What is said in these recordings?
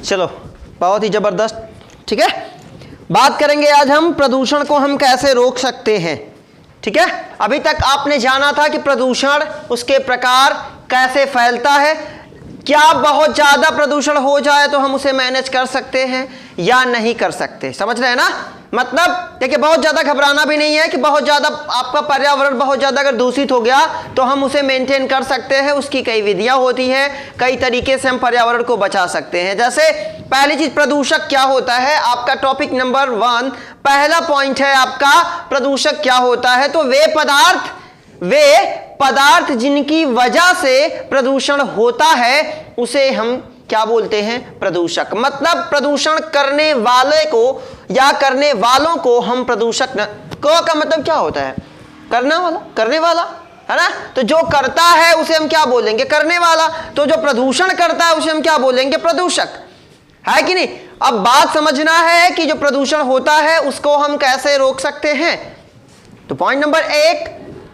चलो बहुत ही जबरदस्त। ठीक है, बात करेंगे आज हम प्रदूषण को हम कैसे रोक सकते हैं। ठीक है, अभी तक आपने जाना था कि प्रदूषण, उसके प्रकार, कैसे फैलता है, क्या बहुत ज्यादा प्रदूषण हो जाए तो हम उसे मैनेज कर सकते हैं या नहीं कर सकते। समझ रहे हैं ना, मतलब देखिए बहुत ज्यादा घबराना भी नहीं है कि बहुत ज्यादा आपका पर्यावरण बहुत ज्यादा अगर दूषित हो गया तो हम उसे मेंटेन कर सकते हैं। उसकी कई विधियां होती हैं, कई तरीके से हम पर्यावरण को बचा सकते हैं। जैसे पहली चीज, प्रदूषक क्या होता है। आपका टॉपिक नंबर 1 पहला पॉइंट है आपका, प्रदूषक क्या होता है। तो वे पदार्थ जिनकी वजह से प्रदूषण होता है उसे हम क्या बोलते हैं, प्रदूषक। मतलब प्रदूषण करने वाले को या करने वालों को हम प्रदूषक का मतलब क्या होता है, करने वाला है ना। तो जो करता है उसे हम क्या बोलेंगे, करने वाला। तो जो प्रदूषण करता है उसे हम क्या बोलेंगे, प्रदूषक, है कि नहीं। अब बात समझना है कि जो प्रदूषण होता है उसको हम कैसे रोक सकते हैं। तो पॉइंट नंबर 1,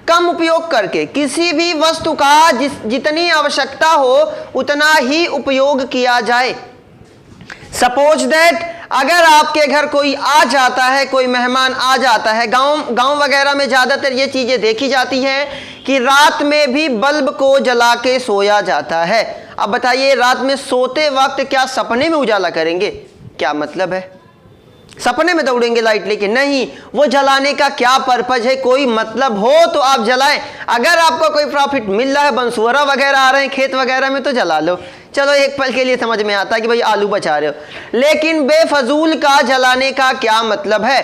कम उपयोग करके किसी भी वस्तु का जितनी आवश्यकता हो उतना ही उपयोग किया जाए। सपोज दैट अगर आपके घर कोई आ जाता है, कोई मेहमान आ जाता है, गांव वगैरह में ज्यादातर ये चीजें देखी जाती हैं कि रात में भी बल्ब को जला के सोया जाता है। अब बताइए, रात में सोते वक्त क्या सपने में उजाला करेंगे, क्या मतलब है। सपने में दौड़ेंगे लाइट लेके, नहीं। वो जलाने का क्या पर्पज है, कोई मतलब हो तो आप जलाएं। अगर आपको कोई प्रॉफिट मिल रहा है, बंसुअरा वगैरह आ रहे हैं खेत वगैरह में, तो जला लो, चलो एक पल के लिए समझ में आता है कि भाई आलू बचा रहे हो। लेकिन बेफजूल का जलाने का क्या मतलब है।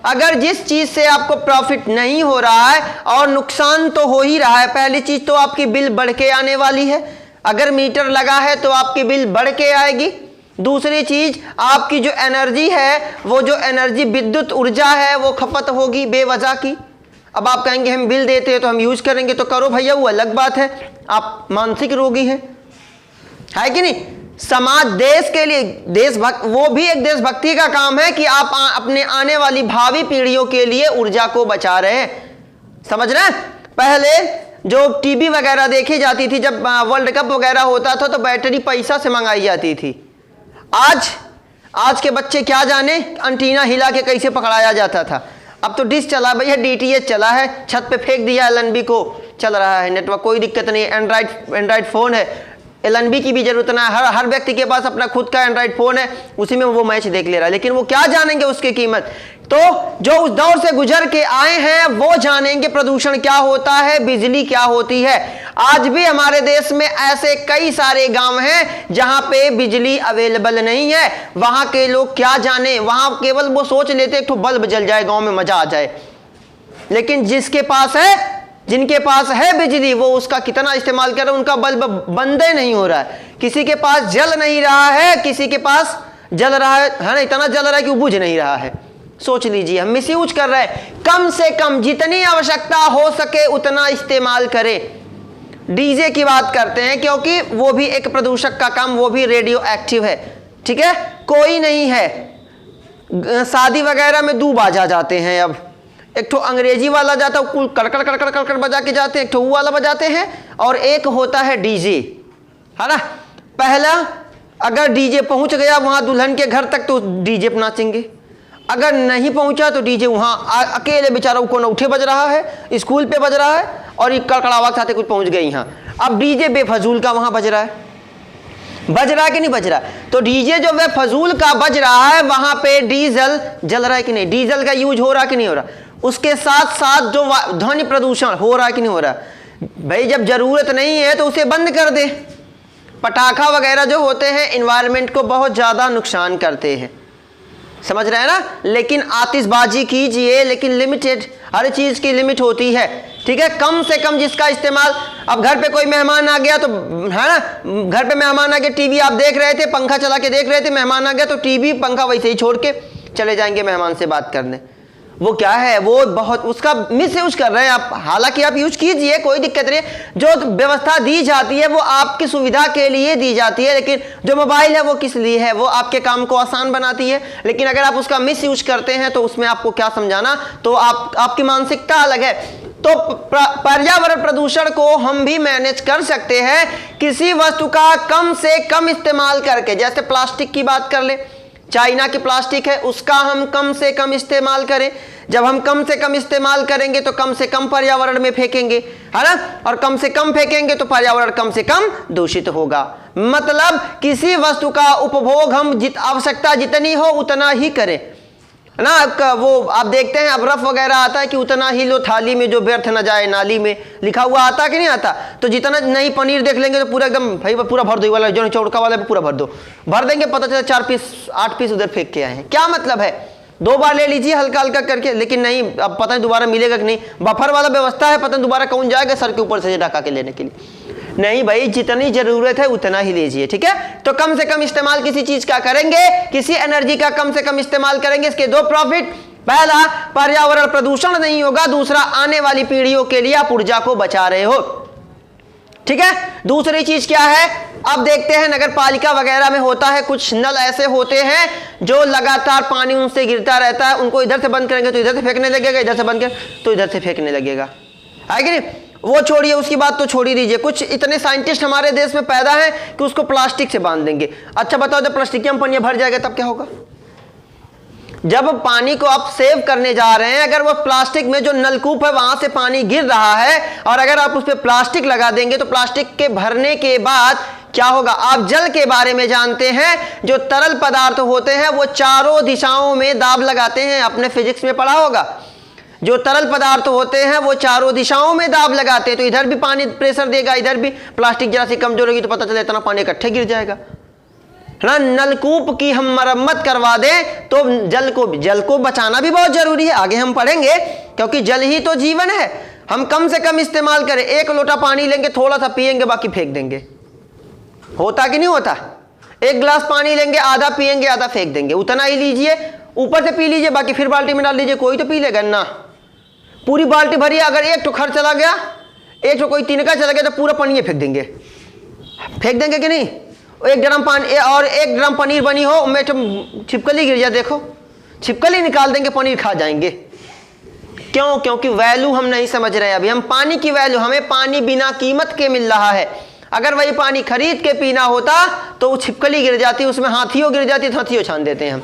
अगर जिस चीज से आपको प्रॉफिट नहीं हो रहा है और नुकसान तो हो ही रहा है, पहली चीज तो आपकी बिल बढ़ के आने वाली है। अगर मीटर लगा है तो आपकी बिल बढ़ के आएगी। दूसरी चीज, आपकी जो एनर्जी है, वो जो एनर्जी विद्युत ऊर्जा है वो खपत होगी बेवजह की। अब आप कहेंगे हम बिल देते हैं तो हम यूज करेंगे, तो करो भैया, वो अलग बात है, आप मानसिक रोगी हैं, है कि नहीं। समाज, देश के लिए देशभक्त, वो भी एक देशभक्ति का काम है कि आप अपने आने वाली भावी पीढ़ियों के लिए ऊर्जा को बचा रहे हैं। समझ रहे हैं। पहले जो टीवी वगैरह देखी जाती थी, जब वर्ल्ड कप वगैरह होता था तो बैटरी पैसा से मंगाई जाती थी। आज के बच्चे क्या जाने अंटीना हिला के कैसे पकड़ाया जाता था। अब तो डिश चला भैया, डीटीएच चला है, छत पे फेंक दिया एलएनबी को, चल रहा है नेटवर्क, कोई दिक्कत नहीं। एंड्राइड फोन है, एलएनबी की भी जरूरत ना है। हर व्यक्ति के पास अपना खुद का एंड्राइड फोन है, उसी में वो मैच देख ले रहा है। लेकिन वो क्या जानेंगे उसकी कीमत। तो जो उस दौर से गुजर के आए हैं वो जानेंगे प्रदूषण क्या होता है, बिजली क्या होती है। आज भी हमारे देश में ऐसे कई सारे गांव हैं जहां पे बिजली अवेलेबल नहीं है। वहां के लोग क्या जाने, वहां केवल वो सोच लेते एक तो बल्ब जल जाए गांव में मजा आ जाए। लेकिन जिनके पास है बिजली, वो उसका कितना इस्तेमाल कर रहे हैं, उनका बल्ब बंदे नहीं हो रहा है। किसी के पास जल नहीं रहा है, किसी के पास जल रहा है ना, इतना जल रहा है कि वो बुझ नहीं रहा है। सोच लीजिए, हम मिसयूज कर रहे हैं। कम से कम जितनी आवश्यकता हो सके उतना इस्तेमाल करें। डीजे की बात करते हैं क्योंकि वो भी एक प्रदूषक का काम, वो भी रेडियो एक्टिव है। ठीक है, कोई नहीं है। शादी वगैरह में 2 बाजा जाते हैं। अब एक तो अंग्रेजी वाला जाता है, कड़कड़ कड़कड़ कड़कड़ बजा के जाते हैं, एक तो वो वाला बजाते हैं, और एक होता है डीजे, है ना। पहला, अगर डीजे पहुंच गया वहां दुल्हन के घर तक तो डीजे पर नाचेंगे। अगर नहीं पहुंचा तो डीजे वहां अकेले बेचारा को ना उठे बज रहा है, स्कूल पे बज रहा है, और ये कड़कड़ावा खाते कुछ पहुंच गए यहाँ। अब डीजे बेफजूल का वहां बज रहा है कि नहीं बज रहा। तो डीजे जो बेफजूल का बज रहा है वहां पे डीजल जल रहा है कि नहीं, डीजल का यूज हो रहा कि नहीं हो रहा। उसके साथ साथ जो ध्वनि प्रदूषण हो रहा कि नहीं हो रहा। भाई जब जरूरत नहीं है तो उसे बंद कर दे। पटाखा वगैरह जो होते हैं एनवायरनमेंट को बहुत ज्यादा नुकसान करते हैं, समझ रहे हैं ना। लेकिन आतिशबाजी कीजिए, लेकिन लिमिटेड, हर चीज की लिमिट होती है। ठीक है, कम से कम जिसका इस्तेमाल। अब घर पे कोई मेहमान आ गया तो, है ना, घर पे मेहमान आ गया, टीवी आप देख रहे थे, पंखा चला के देख रहे थे, मेहमान आ गया तो टीवी पंखा वैसे ही छोड़ के चले जाएंगे मेहमान से बात करने। वो क्या है, वो बहुत उसका मिस यूज कर रहे हैं आप। हालांकि आप यूज कीजिए, कोई दिक्कत नहीं। जो व्यवस्था दी जाती है वो आपकी सुविधा के लिए दी जाती है, लेकिन जो मोबाइल है वो किस लिए है, वो आपके काम को आसान बनाती है। लेकिन अगर आप उसका मिस यूज करते हैं तो उसमें आपको क्या समझाना, तो आपकी मानसिकता अलग है। तो पर्यावरण प्रदूषण को हम भी मैनेज कर सकते हैं किसी वस्तु का कम से कम इस्तेमाल करके। जैसे प्लास्टिक की बात कर ले, चाइना की प्लास्टिक है, उसका हम कम से कम इस्तेमाल करें। जब हम कम से कम इस्तेमाल करेंगे तो कम से कम पर्यावरण में फेंकेंगे, है ना, और कम से कम फेंकेंगे तो पर्यावरण कम से कम दूषित होगा। मतलब किसी वस्तु का उपभोग हम आवश्यकता जितनी हो उतना ही करें, है ना। वो आप देखते हैं अब रफ वगैरह आता है कि उतना ही लो, थाली में जो व्यर्थ न जाए नाली में, लिखा हुआ आता कि नहीं आता। तो जितना नहीं पनीर देख लेंगे तो पूरा एकदम भाई पूरा भर दो, वाला जो चौड़का वाला पूरा भर दो, भर देंगे, पता चला 4 पीस 8 पीस उधर फेंक के आए हैं। क्या मतलब है, 2 बार ले लीजिए हल्का हल्का करके, लेकिन नहीं, अब पता नहीं दोबारा मिलेगा कि नहीं। बफर वाला व्यवस्था है, पता नहीं दोबारा कौन जाएगा सर के ऊपर से ढका के लेने के लिए। नहीं भाई, जितनी जरूरत है उतना ही लीजिए, ठीक है। तो कम से कम इस्तेमाल किसी चीज का करेंगे, किसी एनर्जी का कम से कम इस्तेमाल करेंगे, इसके 2 प्रॉफिट। पहला, पर्यावरण प्रदूषण नहीं होगा। दूसरा, आने वाली पीढ़ियों के लिए आप ऊर्जा को बचा रहे हो, ठीक है। दूसरी चीज क्या है, अब देखते हैं नगर पालिका वगैरह में होता है, कुछ नल ऐसे होते हैं जो लगातार पानी उनसे गिरता रहता है। उनको इधर से बंद करेंगे तो इधर से फेंकने लगेगा, इधर से बंद करें तो इधर से फेंकने लगेगा, है कि नहीं। वो छोड़िए, उसकी बात तो छोड़ ही दीजिए। कुछ इतने साइंटिस्ट हमारे देश में पैदा हैं कि उसको प्लास्टिक से बांध देंगे। अच्छा बताओ, जब प्लास्टिक की कंपनियां भर जाएगा तब क्या होगा। जब पानी को आप सेव करने जा रहे हैं, अगर वो प्लास्टिक में जो नलकूप है वहां से पानी गिर रहा है और अगर आप उस पर प्लास्टिक लगा देंगे तो प्लास्टिक के भरने के बाद क्या होगा। आप जल के बारे में जानते हैं, जो तरल पदार्थ होते हैं वो चारों दिशाओं में दाब लगाते हैं, आपने फिजिक्स में पढ़ा होगा। जो तरल पदार्थ होते हैं वो चारों दिशाओं में दाब लगाते हैं, तो इधर भी पानी प्रेशर देगा, इधर भी। प्लास्टिक जरा सी कमजोर होगी तो पता चले इतना पानी इकट्ठे गिर जाएगा, है ना। नलकूप की हम मरम्मत करवा दें तो जल को बचाना भी बहुत जरूरी है, आगे हम पढ़ेंगे, क्योंकि जल ही तो जीवन है। हम कम से कम इस्तेमाल करें, 1 लोटा पानी लेंगे, थोड़ा सा पिएंगे, बाकी फेंक देंगे। होता कि नहीं होता। 1 गिलास पानी लेंगे, आधा पिएंगे, आधा फेंक देंगे। उतना ही लीजिए, ऊपर से पी लीजिए, बाकी फिर बाल्टी में डाल लीजिए, कोई तो पी लेगा ना। पूरी बाल्टी भरी, अगर 1 ठो खर चला गया, 1 ठो कोई तिनका चला गया तो पूरा पानी फेंक देंगे, फेंक देंगे कि नहीं। 1 ड्रम पानी और 1 ड्रम पनीर बनी हो, में छिपकली गिर जाए, देखो छिपकली निकाल देंगे, पनीर खा जाएंगे। क्यों? क्योंकि वैल्यू हम नहीं समझ रहे अभी। हम पानी की वैल्यू, हमें पानी बिना कीमत के मिल रहा है। अगर वही पानी खरीद के पीना होता तो वो छिपकली गिर जाती, उसमें हाथियों गिर जाती, तो हाथियों छान देते हैं हम।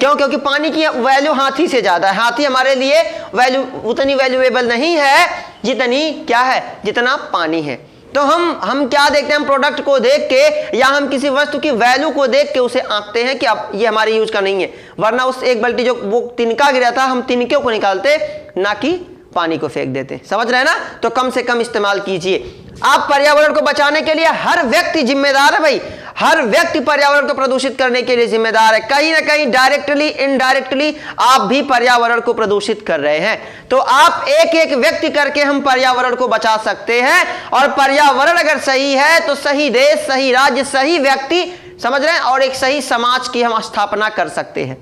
क्यों? क्योंकि पानी की वैल्यू हाथी से ज्यादा है। हाथी हमारे लिए वैल्यू उतनी वैल्यूएबल नहीं है जितनी क्या है, जितना पानी है। तो हम क्या देखते हैं, हम प्रोडक्ट को देख के या हम किसी वस्तु की वैल्यू को देख के उसे आंकते हैं कि अब ये हमारे यूज का नहीं है। वरना उस 1 बाल्टी जो वो तिनका गिरा था, हम तिनके को निकालते, ना कि पानी को फेंक देते। समझ रहे हैं ना। तो कम से कम इस्तेमाल कीजिए। आप पर्यावरण को बचाने के लिए हर व्यक्ति जिम्मेदार है भाई। हर व्यक्ति पर्यावरण को प्रदूषित करने के लिए जिम्मेदार है। कहीं ना कहीं डायरेक्टली इनडायरेक्टली आप भी पर्यावरण को प्रदूषित कर रहे हैं। तो आप एक एक व्यक्ति करके हम पर्यावरण को बचा सकते हैं। और पर्यावरण अगर सही है तो सही देश, सही राज्य, सही व्यक्ति, समझ रहे हैं, और एक सही समाज की हम स्थापना कर सकते हैं।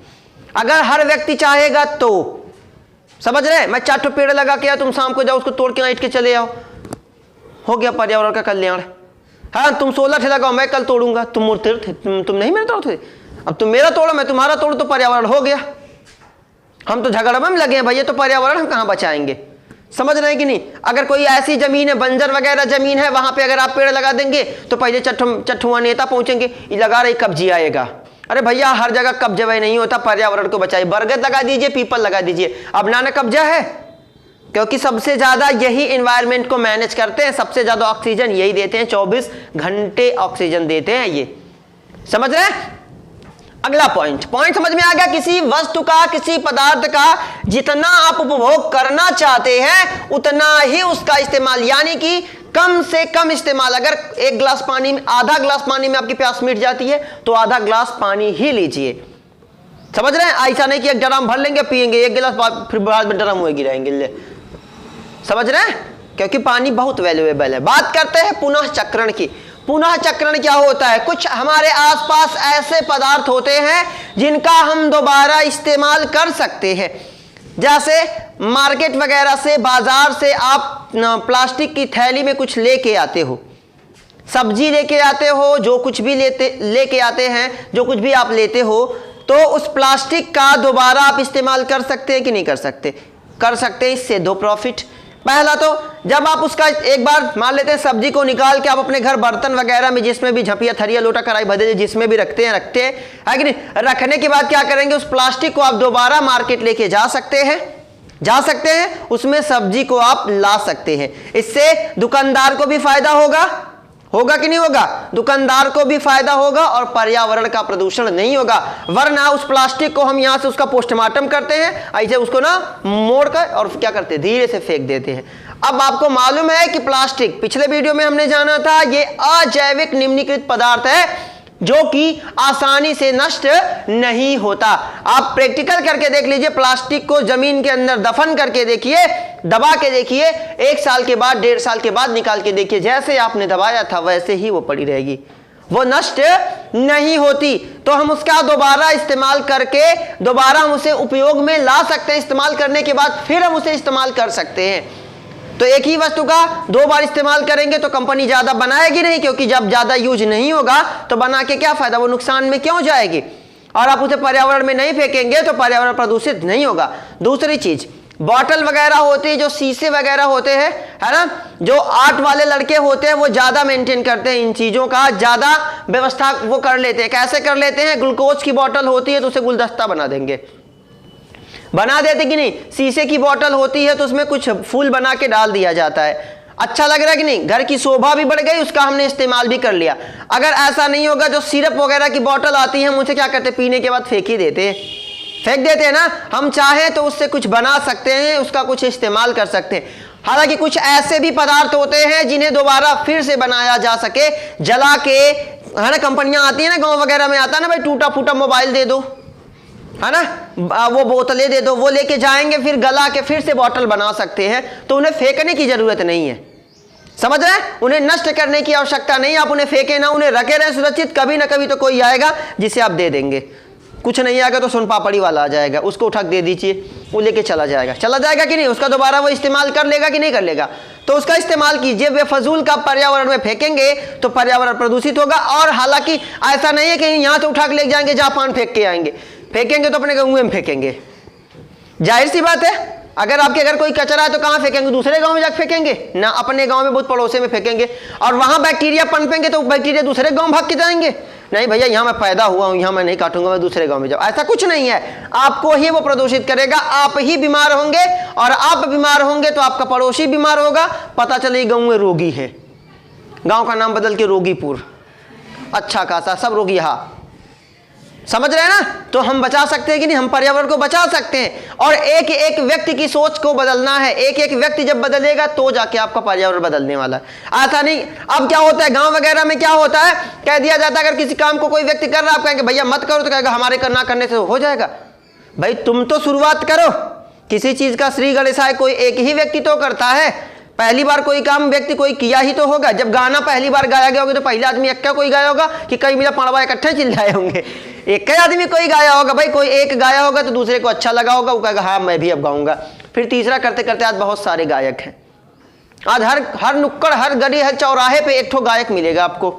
अगर हर व्यक्ति चाहेगा तो, समझ रहे हैं। मैं 4 ठो पेड़ लगा के, तुम शाम को जाओ उसको तोड़ के ईंट के चले आओ, हो गया पर्यावरण का कल्याण। हाँ, तुम 16 ठे लगाओ, मैं कल तोड़ूंगा, तुम नहीं मेरे तोड़ते, अब तुम मेरा तोड़ो मैं तुम्हारा तोड़, तो पर्यावरण हो गया। हम तो झगड़ा में लगे हैं भैया, तो पर्यावरण हम कहाँ बचाएंगे। समझ रहे हैं कि नहीं। अगर कोई ऐसी जमीन है, बंजर वगैरह जमीन है, वहां पे अगर आप पेड़ लगा देंगे तो पहले चट्ठुआ नेता पहुंचेंगे, लगा रही कब्जी आएगा। अरे भैया, हर जगह कब्जा वही नहीं होता, पर्यावरण को बचाइए। बरगद लगा दीजिए, पीपल लगा दीजिए। अब ना कब्जा है, क्योंकि सबसे ज्यादा यही एनवायरनमेंट को मैनेज करते हैं, सबसे ज्यादा ऑक्सीजन यही देते हैं, 24 घंटे ऑक्सीजन देते हैं ये। समझ रहे हैं। अगला पॉइंट समझ में आ गया। किसी वस्तु का, किसी पदार्थ का जितना आप उपभोग करना चाहते हैं उतना ही उसका इस्तेमाल, यानी कि कम से कम इस्तेमाल। अगर 1 गिलास पानी में, आधा गिलास पानी में आपकी प्यास मिट जाती है तो आधा गिलास पानी ही लीजिए। समझ रहे हैं। ऐसा नहीं कि 1 ड्रम भर लेंगे, पिएंगे 1 गिलास, फिर बाद में ड्रम हुए गिराएंगे। समझ रहे हैं। क्योंकि पानी बहुत वैल्यूएबल है। बात करते हैं पुनः चक्रण की। पुनः चक्रण क्या होता है। कुछ हमारे आसपास ऐसे पदार्थ होते हैं जिनका हम दोबारा इस्तेमाल कर सकते हैं। जैसे मार्केट वगैरह से, बाजार से आप प्लास्टिक की थैली में कुछ लेके आते हो, सब्जी लेके आते हो, जो कुछ भी लेके आते हैं, जो कुछ भी आप लेते हो, तो उस प्लास्टिक का दोबारा आप इस्तेमाल कर सकते हैं कि नहीं कर सकते। कर सकते हैं इससे 2 प्रॉफिट। पहला तो जब आप उसका एक बार मान लेते हैं सब्जी को निकाल के आप अपने घर बर्तन वगैरह में जिसमें भी झपिया थरिया लोटा कढ़ाई भदे जिसमें भी रखते हैं है कि नहीं, रखने के बाद क्या करेंगे, उस प्लास्टिक को आप दोबारा मार्केट लेके जा सकते हैं, उसमें सब्जी को आप ला सकते हैं। इससे दुकानदार को भी फायदा होगा कि नहीं होगा, दुकानदार को भी फायदा होगा और पर्यावरण का प्रदूषण नहीं होगा। वरना उस प्लास्टिक को हम यहां से उसका पोस्टमार्टम करते हैं, ऐसे उसको ना मोड़ कर और क्या करते हैं, धीरे से फेंक देते हैं। अब आपको मालूम है कि प्लास्टिक पिछले वीडियो में हमने जाना था ये अजैविक निम्नीकृत पदार्थ है जो कि आसानी से नष्ट नहीं होता। आप प्रैक्टिकल करके देख लीजिए, प्लास्टिक को जमीन के अंदर दफन करके देखिए, दबा के देखिए, 1 साल के बाद 1.5 साल के बाद निकाल के देखिए, जैसे आपने दबाया था वैसे ही वो पड़ी रहेगी, वो नष्ट नहीं होती। तो हम उसका दोबारा इस्तेमाल करके दोबारा हम उसे उपयोग में ला सकते हैं। इस्तेमाल करने के बाद फिर हम उसे इस्तेमाल कर सकते हैं। तो एक ही वस्तु का 2 बार इस्तेमाल करेंगे तो कंपनी ज्यादा बनाएगी नहीं, क्योंकि जब ज्यादा यूज नहीं होगा तो बना के क्या फायदा, वो नुकसान में क्यों जाएगी। और आप उसे पर्यावरण में नहीं फेंकेंगे तो पर्यावरण प्रदूषित नहीं होगा। दूसरी चीज, बॉटल वगैरह होती है, जो शीशे वगैरह होते हैं, है ना, जो आर्ट वाले लड़के होते हैं वो ज्यादा मेंटेन करते हैं, इन चीजों का ज्यादा व्यवस्था वो कर लेते हैं। कैसे कर लेते हैं, ग्लूकोज की बॉटल होती है तो उसे गुलदस्ता बना देंगे, बना देते कि नहीं। शीशे की बोतल होती है तो उसमें कुछ फूल बना के डाल दिया जाता है, अच्छा लग रहा है कि नहीं, घर की शोभा भी बढ़ गई, उसका हमने इस्तेमाल भी कर लिया। अगर ऐसा नहीं होगा, जो सिरप वगैरह की बोतल आती है हम उसे क्या करते हैं, पीने के बाद फेंक देते हैं ना। हम चाहें तो उससे कुछ बना सकते हैं, उसका कुछ इस्तेमाल कर सकते हैं। हालांकि कुछ ऐसे भी पदार्थ होते हैं जिन्हें दोबारा फिर से बनाया जा सके, जला के, है ना, कंपनियां आती है ना, गाँव वगैरह में आता है ना, भाई टूटा फूटा मोबाइल दे दो, है ना, वो बोतलें दे दो, वो लेके जाएंगे, फिर गला के फिर से बोतल बना सकते हैं। तो उन्हें फेंकने की जरूरत नहीं है, समझ रहे हैं, उन्हें नष्ट करने की आवश्यकता नहीं। आप उन्हें फेंके ना, उन्हें रखे रहे सुरक्षित, कभी ना कभी तो कोई आएगा जिसे आप दे देंगे। कुछ नहीं आएगा तो सुन पापड़ी वाला आ जाएगा, उसको उठा के दे दीजिए, वो लेके चला जाएगा कि नहीं, उसका दोबारा वो इस्तेमाल कर लेगा कि नहीं कर लेगा। तो उसका इस्तेमाल कीजिए, बेफजूल का पर्यावरण में फेंकेंगे तो पर्यावरण प्रदूषित होगा। और हालांकि ऐसा नहीं है कि यहाँ से उठा के ले जाएंगे, जापान फेंक के आएंगे, फेंकेंगे तो अपने गाँव में फेंकेंगे, जाहिर सी बात है। अगर आपके घर कोई कचरा है तो कहाँ फेंकेंगे, दूसरे गांव में जाकर फेंकेंगे ना, अपने गांव में बहुत पड़ोसे में फेंकेंगे, और वहां बैक्टीरिया पनपेंगे तो बैक्टीरिया दूसरे गांव भाग के जाएंगे। नहीं भैया, यहाँ मैं पैदा हुआ हूँ, यहाँ मैं नहीं काटूंगा, मैं दूसरे गांव में जाऊँ, ऐसा कुछ नहीं है। आपको ही वो प्रदूषित करेगा, आप ही बीमार होंगे, और आप बीमार होंगे तो आपका पड़ोसी बीमार होगा, पता चले गाँव में रोगी है, गाँव का नाम बदल के रोगीपुर, अच्छा खासा सब रोगी, यहाँ समझ रहे हैं ना। तो हम बचा सकते हैं कि नहीं, हम पर्यावरण को बचा सकते हैं। और एक एक व्यक्ति की सोच को बदलना है, एक एक व्यक्ति जब बदलेगा तो जाके आपका पर्यावरण बदलने वाला है, ऐसा नहीं। अब क्या होता है, गांव वगैरह में क्या होता है, कह दिया जाता है अगर किसी काम को कोई व्यक्ति कर रहा है, आप कहेंगे भैया मत करो, तो कहेगा हमारे ना करने से हो जाएगा। भाई तुम तो शुरुआत करो, किसी चीज का श्री गणेशाय कोई एक ही व्यक्ति तो करता है, पहली बार कोई काम व्यक्ति कोई किया ही तो होगा। जब गाना पहली बार गाया गया होगा तो पहले आदमी इक्का कोई गाया होगा कि कई मेरा पड़वा इकट्ठे चिल्लाए होंगे, एक ही आदमी कोई गाया होगा। भाई कोई एक गाया होगा तो दूसरे को अच्छा लगा होगा, वो कहेगा हाँ मैं भी अब गाऊंगा, फिर तीसरा करते करते आज बहुत सारे गायक हैं। आज हर नुक्कड़, हर गली, हर चौराहे पे एक ठो गायक मिलेगा आपको,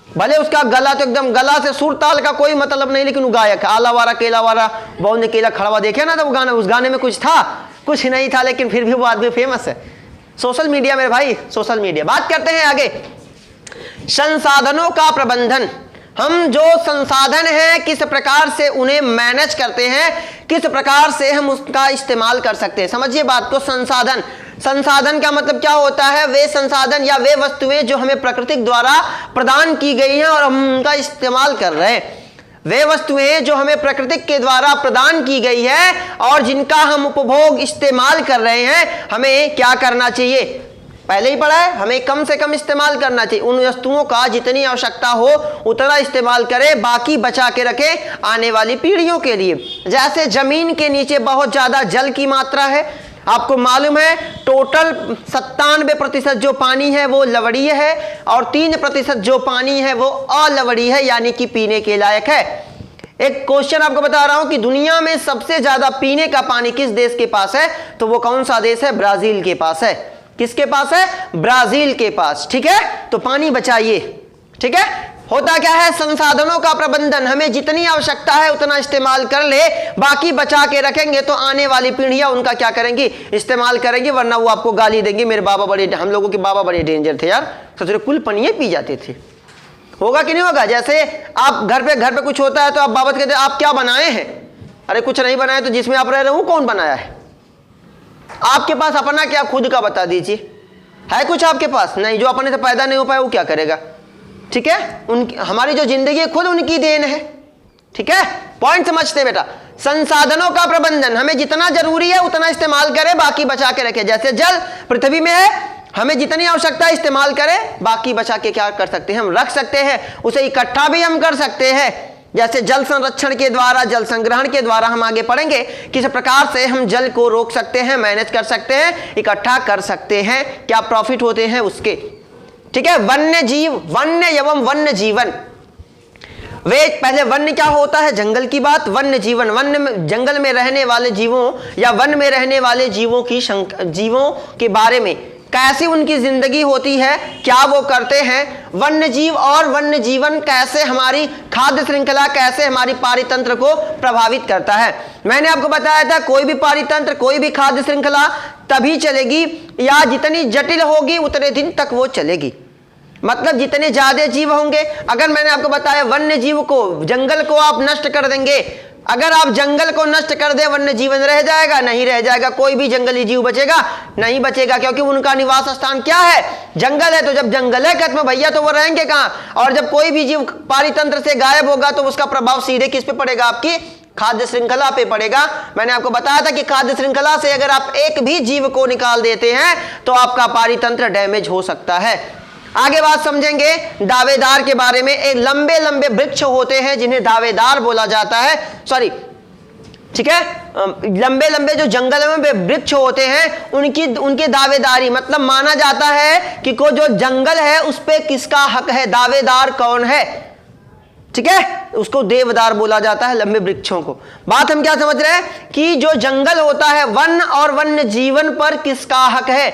भले उसका गला तो एकदम, गला से सुर ताल का कोई मतलब नहीं, लेकिन वो गायक है। आला वारा केला वारा बहु ने केला खड़वा देखे ना, तो वो गाना, उस गाने में कुछ था, कुछ नहीं था, लेकिन फिर भी वो आदमी फेमस है। सोशल मीडिया मेरे भाई, सोशल मीडिया। बात करते हैं आगे, संसाधनों का प्रबंधन। हम जो संसाधन हैं किस प्रकार से उन्हें मैनेज करते हैं, किस प्रकार से हम उसका इस्तेमाल कर सकते हैं। समझिए बात को, संसाधन, संसाधन का मतलब क्या होता है, वे संसाधन या वे वस्तुएं जो हमें प्रकृति द्वारा प्रदान की गई हैं और हम उनका इस्तेमाल कर रहे हैं। वे वस्तुएं जो हमें प्रकृति के द्वारा प्रदान की गई है और जिनका हम उपभोग इस्तेमाल कर रहे हैं, हमें क्या करना चाहिए, पहले ही पढ़ा है, हमें कम से कम इस्तेमाल करना चाहिए। उन वस्तुओं का जितनी आवश्यकता हो उतना इस्तेमाल करें, बाकी बचा के रखें आने वाली पीढ़ियों के लिए। जैसे जमीन के नीचे बहुत ज्यादा जल की मात्रा है, आपको मालूम है टोटल 97% जो पानी है वो लवणीय है और 3% जो पानी है वो अलवणीय है, यानी कि पीने के लायक है। एक क्वेश्चन आपको बता रहा हूं कि दुनिया में सबसे ज्यादा पीने का पानी किस देश के पास है, तो वो कौन सा देश है, ब्राजील के पास है। किसके पास है, ब्राजील के पास। ठीक है, तो पानी बचाइए, ठीक है। होता क्या है, संसाधनों का प्रबंधन, हमें जितनी आवश्यकता है उतना इस्तेमाल कर ले, बाकी बचा के रखेंगे तो आने वाली पीढ़ियां उनका क्या करेंगी, इस्तेमाल करेंगी, वरना वो आपको गाली देंगे, मेरे बाबा बड़े, हम लोगों के बाबा बड़े डेंजर थे यार, ससुर कुल पनिये पी जाते थे। होगा कि नहीं होगा? जैसे आप घर पे कुछ होता है तो आप बाबा कहते हैं आप क्या बनाए हैं, अरे कुछ नहीं बनाया, तो जिसमें आप रह रहे हो वो कौन बनाया है? आपके पास अपना क्या, खुद का बता दीजिए, है कुछ आपके पास? नहीं। जो अपने से पैदा नहीं हो पाया वो क्या करेगा? ठीक है, उनकी, हमारी जो जिंदगी है खुद उनकी देन है। ठीक है, पॉइंट समझते बेटा। संसाधनों का प्रबंधन, हमें जितना जरूरी है उतना इस्तेमाल करें, बाकी बचा के रखें। जैसे जल पृथ्वी में है, हमें जितनी आवश्यकता है इस्तेमाल करें, बाकी बचा के क्या कर सकते हैं, हम रख सकते हैं, उसे इकट्ठा भी हम कर सकते हैं। जैसे जल संरक्षण के द्वारा, जल संग्रहण के द्वारा हम आगे पढ़ेंगे किस प्रकार से हम जल को रोक सकते हैं, मैनेज कर सकते हैं, इकट्ठा कर सकते हैं, क्या प्रॉफिट होते हैं उसके। ठीक है, वन्य जीव, वन्य एवं वन्य जीवन, वे पहले वन्य क्या होता है, जंगल की बात, वन्य जीवन, वन्य में जंगल में रहने वाले जीवों या वन में रहने वाले जीवों की जीवों के बारे में, कैसी उनकी जिंदगी होती है, क्या वो करते हैं, वन्य जीव और वन्य जीवन कैसे हमारी खाद्य श्रृंखला, कैसे हमारी पारितंत्र को प्रभावित करता है। मैंने आपको बताया था कोई भी पारितंत्र, कोई भी खाद्य श्रृंखला तभी चलेगी या जितनी जटिल होगी उतने दिन तक वो चलेगी, मतलब जितने ज्यादा जीव होंगे। अगर मैंने आपको बताया वन्य जीव को, जंगल को आप नष्ट कर देंगे, अगर आप जंगल को नष्ट कर दे, वन्य जीवन रह जाएगा? नहीं रह जाएगा। कोई भी जंगली जीव बचेगा? नहीं बचेगा, क्योंकि उनका निवास स्थान क्या है, जंगल है। तो जब जंगल है खत्म भैया, तो वो रहेंगे कहाँ? और जब कोई भी जीव पारितंत्र से गायब होगा तो उसका प्रभाव सीधे किस पे पड़ेगा, आपकी खाद्य श्रृंखला पे पड़ेगा। मैंने आपको बताया था कि खाद्य श्रृंखला से अगर आप एक भी जीव को निकाल देते हैं तो आपका पारितंत्र डैमेज हो सकता है। आगे बात समझेंगे दावेदार के बारे में। एक लंबे लंबे वृक्ष होते हैं जिन्हें दावेदार बोला जाता है, सॉरी, ठीक है, लंबे लंबे जो जंगल में वृक्ष होते हैं उनकी दावेदारी, मतलब माना जाता है कि को जो जंगल है उस पे किसका हक है, दावेदार कौन है। ठीक है, उसको देवदार बोला जाता है, लंबे वृक्षों को। बात हम क्या समझ रहे हैं कि जो जंगल होता है, वन और वन्य जीवन पर किसका हक है,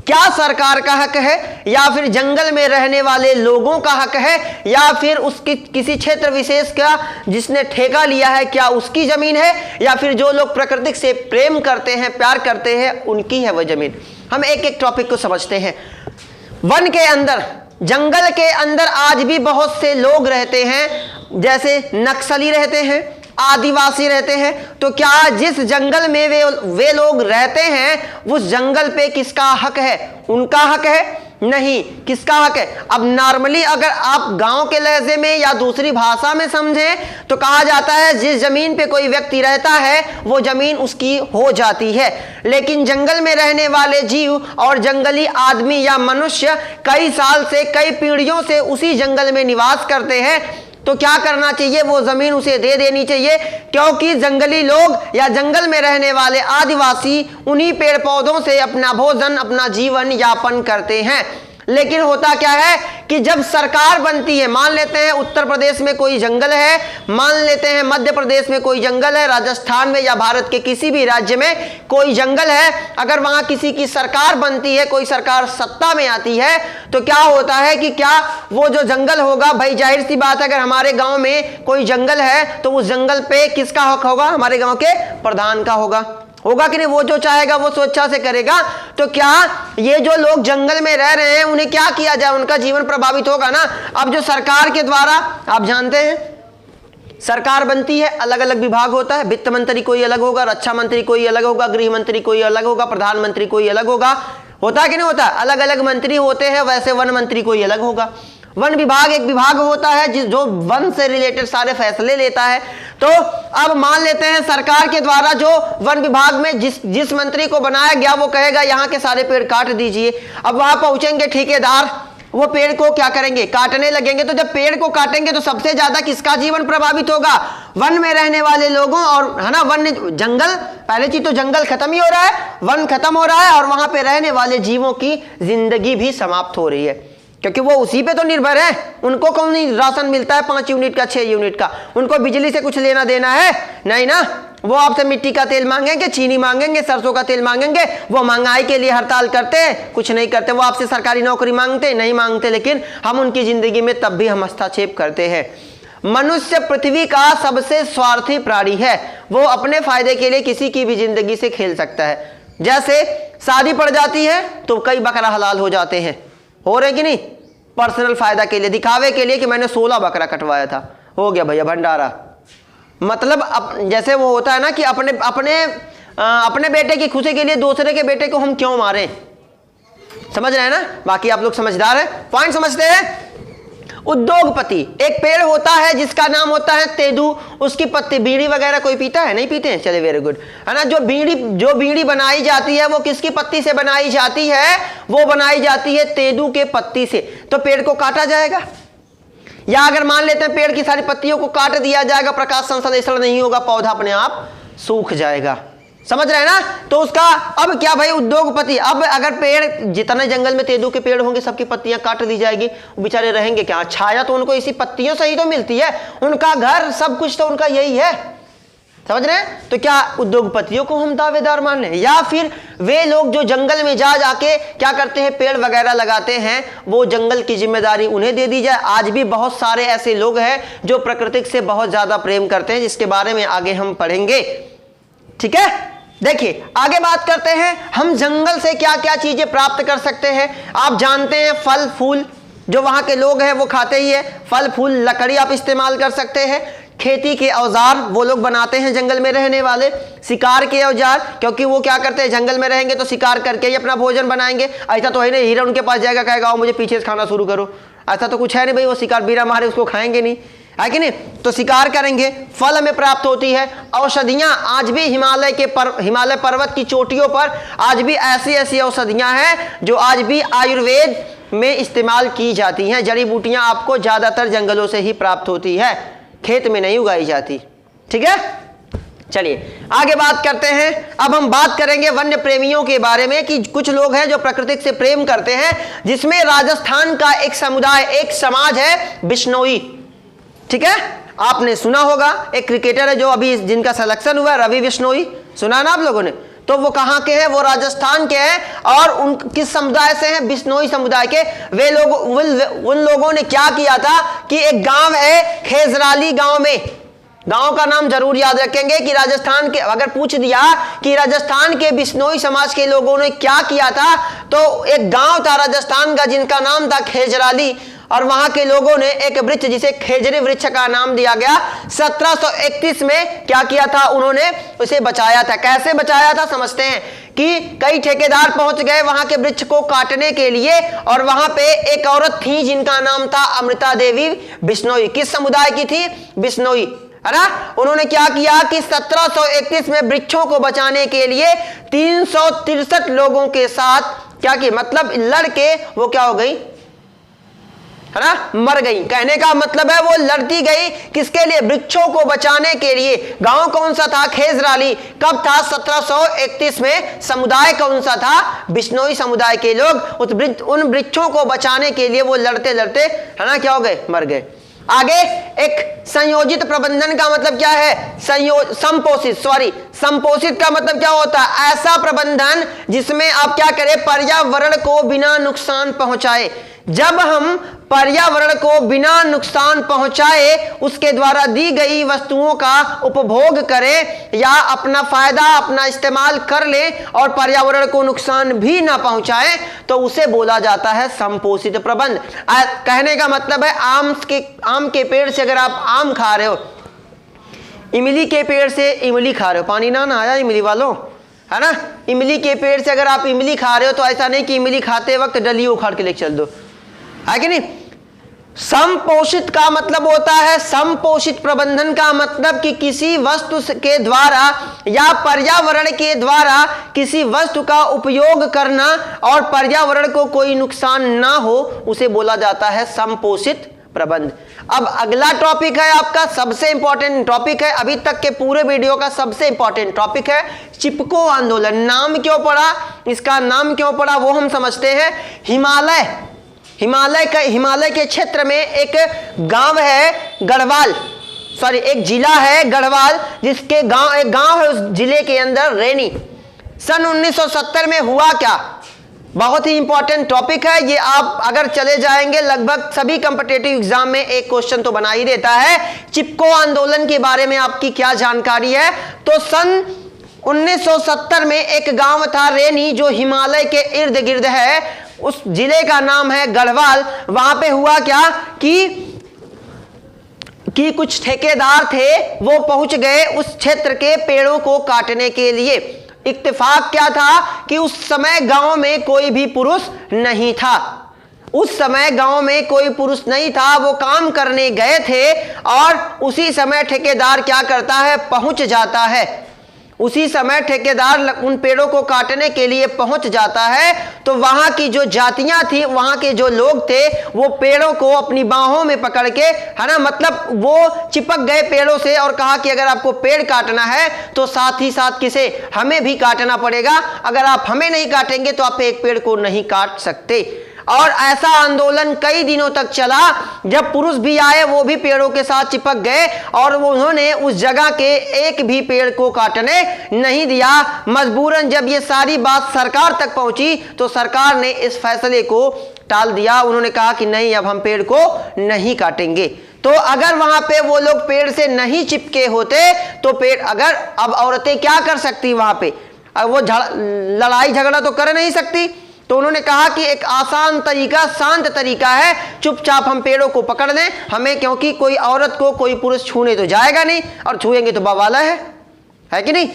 क्या सरकार का हक है, या फिर जंगल में रहने वाले लोगों का हक है, या फिर उसकी किसी क्षेत्र विशेष का जिसने ठेका लिया है, क्या उसकी जमीन है, या फिर जो लोग प्रकृति से प्रेम करते हैं, प्यार करते हैं, उनकी है वह जमीन। हम एक एक टॉपिक को समझते हैं। वन के अंदर, जंगल के अंदर आज भी बहुत से लोग रहते हैं, जैसे नक्सली रहते हैं, आदिवासी रहते हैं। तो क्या जिस जंगल में वे लोग रहते हैं उस जंगल पे किसका हक है, उनका हक है? नहीं। किसका हक है? अब नॉर्मली अगर आप गांव के लहजे में या दूसरी भाषा में समझें तो कहा जाता है जिस जमीन पे कोई व्यक्ति रहता है वो जमीन उसकी हो जाती है। लेकिन जंगल में रहने वाले जीव और जंगली आदमी या मनुष्य कई साल से, कई पीढ़ियों से उसी जंगल में निवास करते हैं। तो क्या करना चाहिए, वो जमीन उसे दे देनी चाहिए, क्योंकि जंगली लोग या जंगल में रहने वाले आदिवासी उन्हीं पेड़ पौधों से अपना भोजन, अपना जीवन यापन करते हैं। लेकिन होता क्या है कि जब सरकार बनती है, मान लेते हैं उत्तर प्रदेश में कोई जंगल है, मान लेते हैं मध्य प्रदेश में कोई जंगल है, राजस्थान में या भारत के किसी भी राज्य में कोई जंगल है, अगर वहां किसी की सरकार बनती है, कोई सरकार सत्ता में आती है, तो क्या होता है कि क्या वो जो जंगल होगा, भाई जाहिर सी बात है अगर हमारे गांव में कोई जंगल है तो उस जंगल पे किसका हक होगा, हमारे गांव के प्रधान का होगा कि नहीं? वो जो चाहेगा वो स्वेच्छा से करेगा। तो क्या ये जो लोग जंगल में रह रहे हैं उन्हें क्या किया जाए, उनका जीवन प्रभावित होगा ना। अब जो सरकार के द्वारा, आप जानते हैं सरकार बनती है, अलग अलग विभाग होता है, वित्त मंत्री कोई अलग होगा, रक्षा मंत्री कोई अलग होगा, गृह मंत्री कोई अलग होगा, प्रधानमंत्री कोई अलग होगा, होता है कि नहीं होता? अलग अलग मंत्री होते हैं। वैसे वन मंत्री कोई अलग होगा। वन विभाग एक विभाग होता है जो वन से रिलेटेड सारे फैसले लेता है। तो अब मान लेते हैं सरकार के द्वारा जो वन विभाग में जिस मंत्री को बनाया गया वो कहेगा यहाँ के सारे पेड़ काट दीजिए। अब वहां पहुंचेंगे ठेकेदार, वो पेड़ को क्या करेंगे, काटने लगेंगे। तो जब पेड़ को काटेंगे तो सबसे ज्यादा किसका जीवन प्रभावित होगा, वन में रहने वाले लोगों, और है ना, वन जंगल, पहले चीज तो जंगल खत्म ही हो रहा है, वन खत्म हो रहा है, और वहां पे रहने वाले जीवों की जिंदगी भी समाप्त हो रही है, क्योंकि वो उसी पे तो निर्भर है। उनको कौन राशन मिलता है 5 यूनिट का, 6 यूनिट का, उनको बिजली से कुछ लेना देना है नहीं ना। वो आपसे मिट्टी का तेल मांगेंगे, चीनी मांगेंगे, सरसों का तेल मांगेंगे। वो महंगाई के लिए हड़ताल करते हैं, कुछ नहीं करते। वो आपसे सरकारी नौकरी मांगते नहीं मांगते, लेकिन हम उनकी जिंदगी में तब भी हम हस्तक्षेप करते हैं। मनुष्य पृथ्वी का सबसे स्वार्थी प्राणी है। वो अपने फायदे के लिए किसी की भी जिंदगी से खेल सकता है। जैसे शादी पड़ जाती है तो कई बकरा हलाल हो जाते हैं, हो रहे कि नहीं, पर्सनल फायदा के लिए, दिखावे के लिए कि मैंने 16 बकरा कटवाया था, हो गया भैया भंडारा। मतलब जैसे वो होता है ना कि अपने बेटे की खुशी के लिए दूसरे के बेटे को हम क्यों मारें, समझ रहे हैं ना। बाकी आप लोग समझदार हैं, पॉइंट समझते हैं। उद्योगपति, एक पेड़ होता है जिसका नाम होता है तेंदू। उसकी पत्ती, बीड़ी वगैरह कोई पीता है, नहीं पीते हैं, चले वेरी गुड, है ना। जो बीड़ी बनाई जाती है वो किसकी पत्ती से बनाई जाती है, वो बनाई जाती है तेंदू के पत्ती से। तो पेड़ को काटा जाएगा, या अगर मान लेते हैं पेड़ की सारी पत्तियों को काट दिया जाएगा, प्रकाश संश्लेषण नहीं होगा, पौधा अपने आप सूख जाएगा, समझ रहे हैं ना। तो उसका अब क्या भाई, उद्योगपति, अब अगर पेड़, जितने जंगल में तेंदू के पेड़ होंगे सबकी पत्तियां काट दी जाएगी, वो बेचारे रहेंगे क्या, छाया तो उनको इसी पत्तियों से ही तो मिलती है, उनका घर सब कुछ तो उनका यही है, समझ रहे हैं। तो क्या उद्योगपतियों को हम दावेदार मान लें, या फिर वे लोग जो जंगल में जाके क्या करते हैं, पेड़ वगैरह लगाते हैं, वो जंगल की जिम्मेदारी उन्हें दे दी जाए। आज भी बहुत सारे ऐसे लोग हैं जो प्रकृति से बहुत ज्यादा प्रेम करते हैं, जिसके बारे में आगे हम पढ़ेंगे, ठीक है। देखिए आगे बात करते हैं, हम जंगल से क्या क्या चीजें प्राप्त कर सकते हैं। आप जानते हैं फल फूल जो वहां के लोग हैं वो खाते ही है, फल फूल, लकड़ी आप इस्तेमाल कर सकते हैं, खेती के औजार वो लोग बनाते हैं जंगल में रहने वाले, शिकार के औजार, क्योंकि वो क्या करते हैं, जंगल में रहेंगे तो शिकार करके ही अपना भोजन बनाएंगे। ऐसा तो है नहीं हिरण उनके पास जाएगा कहेगा मुझे पीछे से खाना शुरू करो, ऐसा तो कुछ है नहीं भाई, वो शिकार बीरा मारे उसको खाएंगे नहीं, है कि नहीं। तो शिकार करेंगे, फल हमें प्राप्त होती है, औषधियां आज भी हिमालय पर्वत की चोटियों पर आज भी ऐसी ऐसी औषधियां हैं जो आज भी आयुर्वेद में इस्तेमाल की जाती हैं। जड़ी बूटियां आपको ज्यादातर जंगलों से ही प्राप्त होती है, खेत में नहीं उगाई जाती, ठीक है। चलिए आगे बात करते हैं। अब हम बात करेंगे वन्य प्रेमियों के बारे में, कि कुछ लोग हैं जो प्रकृति से प्रेम करते हैं, जिसमें राजस्थान का एक समुदाय, एक समाज है बिश्नोई, ठीक है। आपने सुना होगा, एक क्रिकेटर है जो अभी जिनका सिलेक्शन हुआ, रवि बिश्नोई, सुना ना आप लोगों ने। तो वो कहां के हैं, वो राजस्थान के हैं, और उन किस समुदाय से हैं, बिश्नोई समुदाय के। वे लोग, उन लोगों ने क्या किया था कि एक गांव है खेजराली गांव में, गांव का नाम जरूर याद रखेंगे कि राजस्थान के, अगर पूछ दिया कि राजस्थान के बिश्नोई समाज के लोगों ने क्या किया था, तो एक गांव था राजस्थान का जिनका नाम था खेजराली, और वहां के लोगों ने एक वृक्ष जिसे खेजरी वृक्ष का नाम दिया गया, 1731 में क्या किया था, उन्होंने उसे बचाया था। कैसे बचाया था समझते हैं कि कई ठेकेदार पहुंच गए वहां के वृक्ष को काटने के लिए, और वहां पे एक औरत थी जिनका नाम था अमृता देवी बिश्नोई। किस समुदाय की थी, बिश्नोई, है ना। उन्होंने क्या किया कि 1731 में वृक्षों को बचाने के लिए 363 लोगों के साथ क्या किया, मतलब लड़के वो क्या हो गई, है ना, मर गई। कहने का मतलब है वो लड़ती गई किसके लिए, वृक्षों को बचाने के लिए। गांव कौन सा था, खेजराली। कब था, 1731 में। समुदाय कौन सा था, बिश्नोई समुदाय के लोग। उन वृक्षों को बचाने के लिए वो लड़ते लड़ते, है ना, क्या हो गए, मर गए। आगे एक संयोजित प्रबंधन का मतलब क्या है, संपोषित का मतलब क्या होता है, ऐसा प्रबंधन जिसमें आप क्या करें, पर्यावरण को बिना नुकसान पहुंचाए। जब हम पर्यावरण को बिना नुकसान पहुंचाए उसके द्वारा दी गई वस्तुओं का उपभोग करें, या अपना फायदा अपना इस्तेमाल कर लें और पर्यावरण को नुकसान भी ना पहुंचाएं, तो उसे बोला जाता है संपोषित प्रबंध। कहने का मतलब है आम के पेड़ से अगर आप आम खा रहे हो, इमली के पेड़ से इमली खा रहे हो, पानी ना आया इमली वालों, है ना। इमली के पेड़ से अगर आप इमली खा रहे हो तो ऐसा नहीं कि इमली खाते वक्त डली उखाड़ के लेके चल दो, है कि नहीं। संपोषित का मतलब होता है, संपोषित प्रबंधन का मतलब कि किसी वस्तु के द्वारा या पर्यावरण के द्वारा किसी वस्तु का उपयोग करना और पर्यावरण को कोई नुकसान ना हो, उसे बोला जाता है संपोषित प्रबंध। अब अगला टॉपिक है आपका सबसे इंपॉर्टेंट टॉपिक है, अभी तक के पूरे वीडियो का सबसे इंपॉर्टेंट टॉपिक है चिपको आंदोलन। नाम क्यों पड़ा, इसका नाम क्यों पड़ा वो हम समझते हैं। हिमालय के क्षेत्र में एक गांव है गढ़वाल, सॉरी एक जिला है गढ़वाल, जिसके एक गांव है उस जिले के अंदर रेनी। सन 1970 में हुआ क्या? बहुत ही इंपॉर्टेंट टॉपिक है ये। आप अगर चले जाएंगे लगभग सभी कॉम्पिटिटिव एग्जाम में एक क्वेश्चन तो बना ही देता है। चिपको आंदोलन के बारे में आपकी क्या जानकारी है? तो सन 1970 में एक गांव था रेनी जो हिमालय के इर्द गिर्द है, उस जिले का नाम है गढ़वाल। वहां पे हुआ क्या कि कुछ ठेकेदार थे, वो पहुंच गए उस क्षेत्र के पेड़ों को काटने के लिए। इत्तेफाक क्या था कि उस समय गांव में कोई भी पुरुष नहीं था। उस समय गांव में कोई पुरुष नहीं था, वो काम करने गए थे और उसी समय ठेकेदार क्या करता है, पहुंच जाता है। उसी समय ठेकेदार उन पेड़ों को काटने के लिए पहुंच जाता है। तो वहां की जो जातियां थी, वहां के जो लोग थे, वो पेड़ों को अपनी बाहों में पकड़ के, है ना, मतलब वो चिपक गए पेड़ों से और कहा कि अगर आपको पेड़ काटना है तो साथ ही साथ किसे, हमें भी काटना पड़ेगा। अगर आप हमें नहीं काटेंगे तो आप एक पेड़ को नहीं काट सकते। और ऐसा आंदोलन कई दिनों तक चला। जब पुरुष भी आए वो भी पेड़ों के साथ चिपक गए और उन्होंने उस जगह के एक भी पेड़ को काटने नहीं दिया। मजबूरन जब ये सारी बात सरकार तक पहुंची तो सरकार ने इस फैसले को टाल दिया। उन्होंने कहा कि नहीं, अब हम पेड़ को नहीं काटेंगे। तो अगर वहां पे वो लोग पेड़ से नहीं चिपके होते तो पेड़, अगर अब औरतें क्या कर सकती वहां पे, वो लड़ाई झगड़ा तो कर नहीं सकती। तो उन्होंने कहा कि एक आसान तरीका, शांत तरीका है, चुपचाप हम पेड़ों को पकड़ लें हमें, क्योंकि कोई औरत को कोई पुरुष छूने तो जाएगा नहीं और छुएंगे तो बवाला है कि नहीं।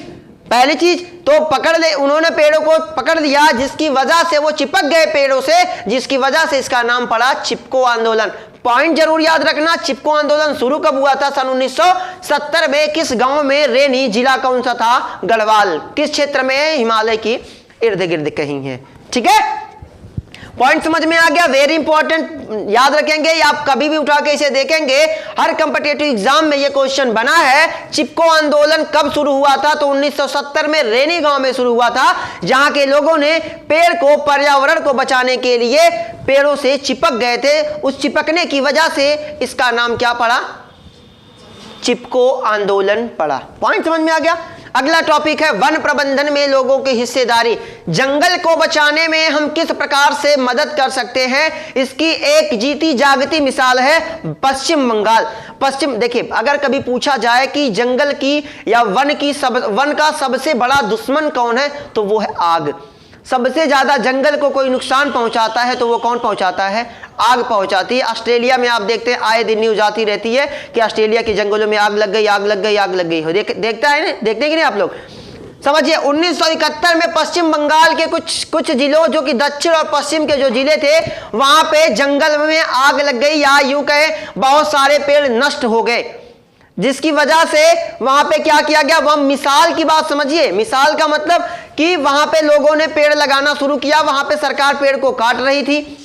पहली चीज तो पकड़ ले, उन्होंने पेड़ों को पकड़ लिया, जिसकी वजह से वो चिपक गए पेड़ों से, जिसकी वजह से इसका नाम पड़ा चिपको आंदोलन। पॉइंट जरूर याद रखना, चिपको आंदोलन शुरू कब हुआ था? सन 1970 में। किस गांव में? रेनी। जिला कौन सा था? गढ़वाल। किस क्षेत्र में? हिमालय की इर्द गिर्द कहीं है। ठीक है, पॉइंट समझ में आ गया? वेरी इंपॉर्टेंट, याद रखेंगे। आप कभी भी उठा के इसे देखेंगे, हर कॉम्पिटिटिव एग्जाम में ये क्वेश्चन बना है। चिपको आंदोलन कब शुरू हुआ था? तो 1970 में रेनी गांव में शुरू हुआ था, जहां के लोगों ने पेड़ को, पर्यावरण को बचाने के लिए पेड़ों से चिपक गए थे। उस चिपकने की वजह से इसका नाम क्या पड़ा? चिपको आंदोलन पड़ा। पॉइंट समझ में आ गया? अगला टॉपिक है वन प्रबंधन में लोगों की हिस्सेदारी। जंगल को बचाने में हम किस प्रकार से मदद कर सकते हैं, इसकी एक जीती जागती मिसाल है पश्चिम बंगाल। देखिए, अगर कभी पूछा जाए कि जंगल की या वन का सबसे बड़ा दुश्मन कौन है, तो वो है आग। सबसे ज्यादा जंगल को कोई नुकसान पहुंचाता है तो वो कौन पहुंचाता है? आग पहुंचाती है। ऑस्ट्रेलिया में आप देखते हैं, आए दिन न्यूज आती रहती है कि ऑस्ट्रेलिया के जंगलों में आग लग गई, आग लग गई, आग लग गई। देखते हैं कि नहीं आप लोग? समझिए, 1971 में पश्चिम बंगाल के कुछ जिलों, जो कि दक्षिण और पश्चिम के जो जिले थे, वहां पे जंगल में आग लग गई, या यूं कहे बहुत सारे पेड़ नष्ट हो गए, जिसकी वजह से वहां पे क्या किया गया? वह मिसाल की बात समझिए। मिसाल का मतलब कि वहां पे लोगों ने पेड़ लगाना शुरू किया। वहां पे सरकार पेड़ को काट रही थी,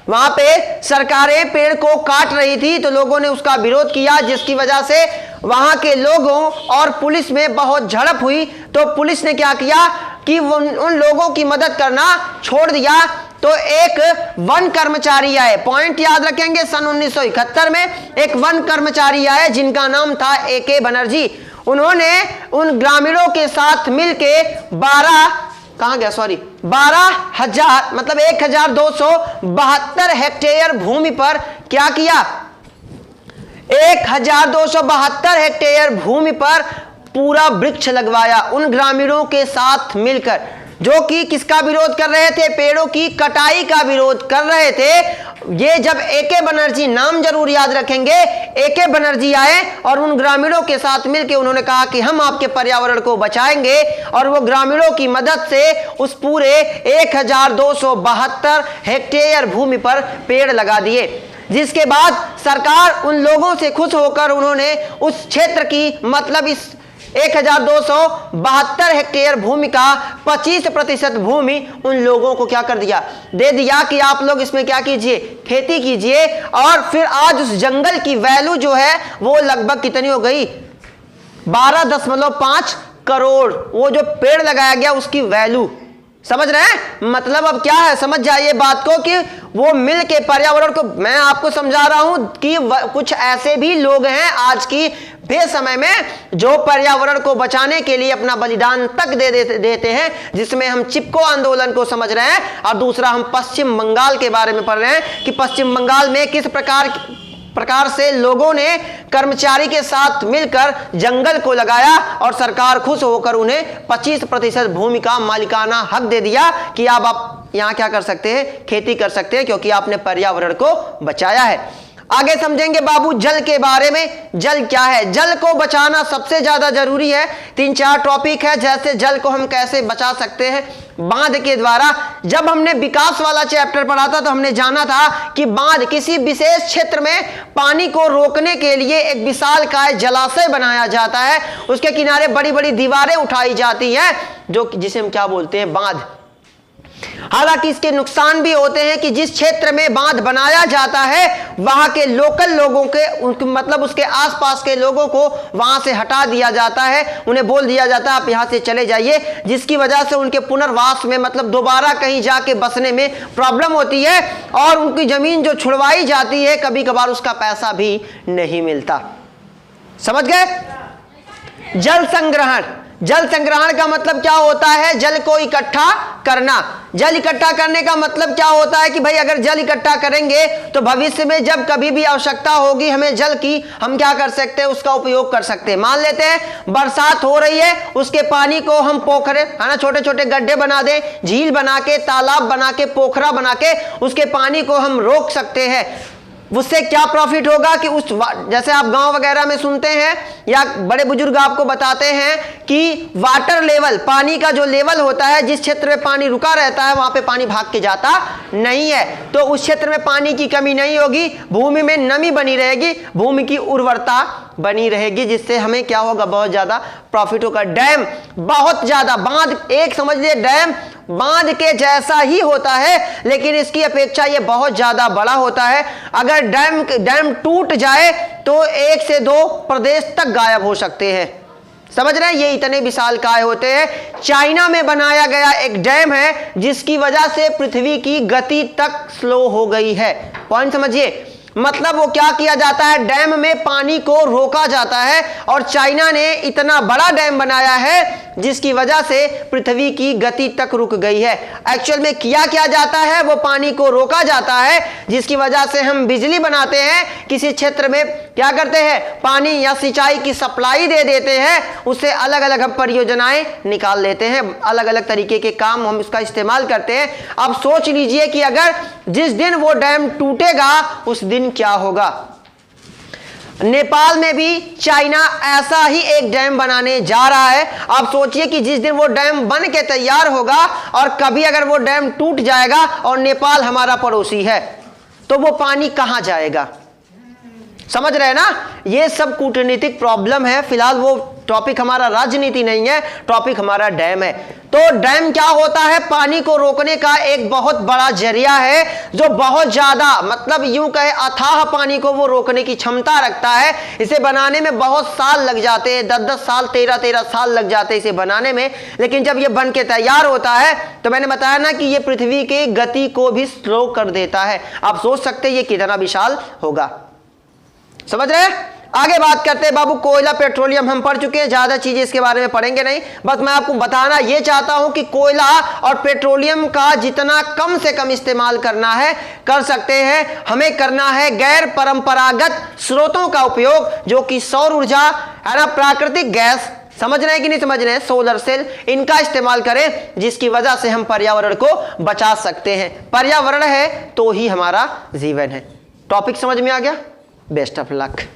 वहां पे सरकारें पेड़ को काट रही थी, तो लोगों ने उसका विरोध किया, जिसकी वजह से वहां के लोगों और पुलिस में बहुत झड़प हुई। तो पुलिस ने क्या किया कि उन लोगों की मदद करना छोड़ दिया। तो एक वन कर्मचारी आए, पॉइंट याद रखेंगे, सन 1971 में एक वन कर्मचारी आए जिनका नाम था AK बनर्जी। उन्होंने उन ग्रामीणों के साथ मिलके 12,000 मतलब 1272 हेक्टेयर भूमि पर क्या किया? 1272 हेक्टेयर भूमि पर पूरा वृक्ष लगवाया उन ग्रामीणों के साथ मिलकर, जो कि किसका विरोध कर रहे थे? पेड़ों की कटाई का विरोध कर रहे थे। ये जब AK बनर्जी, नाम जरूर याद रखेंगे, AK बनर्जी आए और उन ग्रामीणों के साथ मिलकर उन्होंने कहा कि हम आपके पर्यावरण को बचाएंगे, और वो ग्रामीणों की मदद से उस पूरे 1272 हेक्टेयर भूमि पर पेड़ लगा दिए। जिसके बाद सरकार उन लोगों से खुश होकर उन्होंने उस क्षेत्र की, मतलब इस 1272 हेक्टेयर भूमि का 25% भूमि उन लोगों को क्या कर दिया? दे दिया कि आप लोग इसमें क्या कीजिए? खेती कीजिए। और फिर आज उस जंगल की वैल्यू जो है वो लगभग कितनी हो गई? 12.5 करोड़। वो जो पेड़ लगाया गया उसकी वैल्यू समझ रहे हैं मतलब? अब क्या है, समझ जाइए बात को कि वो मिल के पर्यावरण को, मैं आपको समझा रहा हूं कि कुछ ऐसे भी लोग हैं आज की बेसमय में जो पर्यावरण को बचाने के लिए अपना बलिदान तक देते हैं, जिसमें हम चिपको आंदोलन को समझ रहे हैं और दूसरा हम पश्चिम बंगाल के बारे में पढ़ रहे हैं कि पश्चिम बंगाल में किस प्रकार से लोगों ने कर्मचारी के साथ मिलकर जंगल को लगाया और सरकार खुश होकर उन्हें 25% भूमि का मालिकाना हक दे दिया कि अब आप यहां क्या कर सकते हैं, खेती कर सकते हैं, क्योंकि आपने पर्यावरण को बचाया है। आगे समझेंगे बाबू जल के बारे में। जल क्या है? जल को बचाना सबसे ज्यादा जरूरी है। 3-4 टॉपिक है, जैसे जल को हम कैसे बचा सकते हैं बांध के द्वारा। जब हमने विकास वाला चैप्टर पढ़ा था तो हमने जाना था कि बांध किसी विशेष क्षेत्र में पानी को रोकने के लिए एक विशालकाय जलाशय बनाया जाता है, उसके किनारे बड़ी बड़ी दीवारें उठाई जाती हैं, जो जिसे हम क्या बोलते हैं, बांध। हालांकि इसके नुकसान भी होते हैं कि जिस क्षेत्र में बांध बनाया जाता है वहां के लोकल लोगों के मतलब उसके आसपास के लोगों को वहां से हटा दिया जाता है, उन्हें बोल दिया जाता है आप यहां से चले जाइए, जिसकी वजह से उनके पुनर्वास में मतलब दोबारा कहीं जाके बसने में प्रॉब्लम होती है और उनकी जमीन जो छुड़वाई जाती है कभी कभार उसका पैसा भी नहीं मिलता। समझ गए? जल संग्रहण। जल संग्रहण का मतलब क्या होता है? जल को इकट्ठा करना। जल इकट्ठा करने का मतलब क्या होता है कि भाई अगर जल इकट्ठा करेंगे तो भविष्य में जब कभी भी आवश्यकता होगी हमें जल की, हम क्या कर सकते हैं, उसका उपयोग कर सकते हैं। मान लेते हैं बरसात हो रही है, उसके पानी को हम पोखरे है ना, छोटे छोटे गड्ढे बना दें, झील बना के, तालाब बना के, पोखरा बना के उसके पानी को हम रोक सकते हैं। उससे क्या प्रॉफिट होगा कि उस जैसे आप गांव वगैरह में सुनते हैं या बड़े बुजुर्ग आपको बताते हैं कि वाटर लेवल, पानी का जो लेवल होता है, जिस क्षेत्र में पानी रुका रहता है वहां पे पानी भाग के जाता नहीं है, तो उस क्षेत्र में पानी की कमी नहीं होगी, भूमि में नमी बनी रहेगी, भूमि की उर्वरता बनी रहेगी, जिससे हमें क्या होगा, बहुत ज्यादा प्रॉफिट होगा। डैम बहुत ज्यादा, बांध एक समझ लिए डैम बांध के जैसा ही होता है लेकिन इसकी अपेक्षा ये बहुत ज्यादा बड़ा होता है। अगर डैम टूट जाए तो 1 से 2 प्रदेश तक गायब हो सकते हैं। समझ रहे हैं? ये इतने विशालकाय होते हैं। चाइना में बनाया गया एक डैम है जिसकी वजह से पृथ्वी की गति तक स्लो हो गई है। पॉइंट समझिए, मतलब वो क्या किया जाता है, डैम में पानी को रोका जाता है और चाइना ने इतना बड़ा डैम बनाया है जिसकी वजह से पृथ्वी की गति तक रुक गई है। एक्चुअल में किया क्या जाता है, वो पानी को रोका जाता है जिसकी वजह से हम बिजली बनाते हैं, किसी क्षेत्र में क्या करते हैं, पानी या सिंचाई की सप्लाई दे देते हैं, उससे अलग अलग हम परियोजनाएं निकाल लेते हैं, अलग अलग तरीके के काम हम इसका इस्तेमाल करते हैं। अब सोच लीजिए कि अगर जिस दिन वो डैम टूटेगा उस दिन क्या होगा। नेपाल में भी चाइना ऐसा ही एक डैम बनाने जा रहा है। आप सोचिए कि जिस दिन वो डैम बन के तैयार होगा और कभी अगर वो डैम टूट जाएगा और नेपाल हमारा पड़ोसी है तो वो पानी कहां जाएगा। समझ रहे हैं ना? ये सब कूटनीतिक प्रॉब्लम है। फिलहाल वो टॉपिक हमारा राजनीति नहीं है, टॉपिक हमारा डैम है। तो डैम क्या होता है, पानी को रोकने का एक बहुत बड़ा जरिया है जो बहुत ज्यादा मतलब यूं कहे अथाह पानी को वो रोकने की क्षमता रखता है। इसे बनाने में बहुत साल लग जाते हैं, 10-10 साल 13-13 साल लग जाते हैं इसे बनाने में, लेकिन जब ये बन के तैयार होता है तो मैंने बताया ना कि ये पृथ्वी की गति को भी स्लो कर देता है। आप सोच सकते हैं ये कितना विशाल होगा। समझ रहे हैं? आगे बात करते हैं बाबू, कोयला पेट्रोलियम हम पढ़ चुके हैं, ज्यादा चीजें इसके बारे में पढ़ेंगे नहीं। बस मैं आपको बताना ये चाहता हूं कि कोयला और पेट्रोलियम का जितना कम से कम इस्तेमाल करना है कर सकते हैं। हमें करना है गैर परंपरागत स्रोतों का उपयोग, जो कि सौर ऊर्जा है ना, प्राकृतिक गैस, समझ रहे हैं कि नहीं समझ रहे हैं, सोलर सेल, इनका इस्तेमाल करें, जिसकी वजह से हम पर्यावरण को बचा सकते हैं। पर्यावरण है तो ही हमारा जीवन है। टॉपिक समझ में आ गया? Best of luck.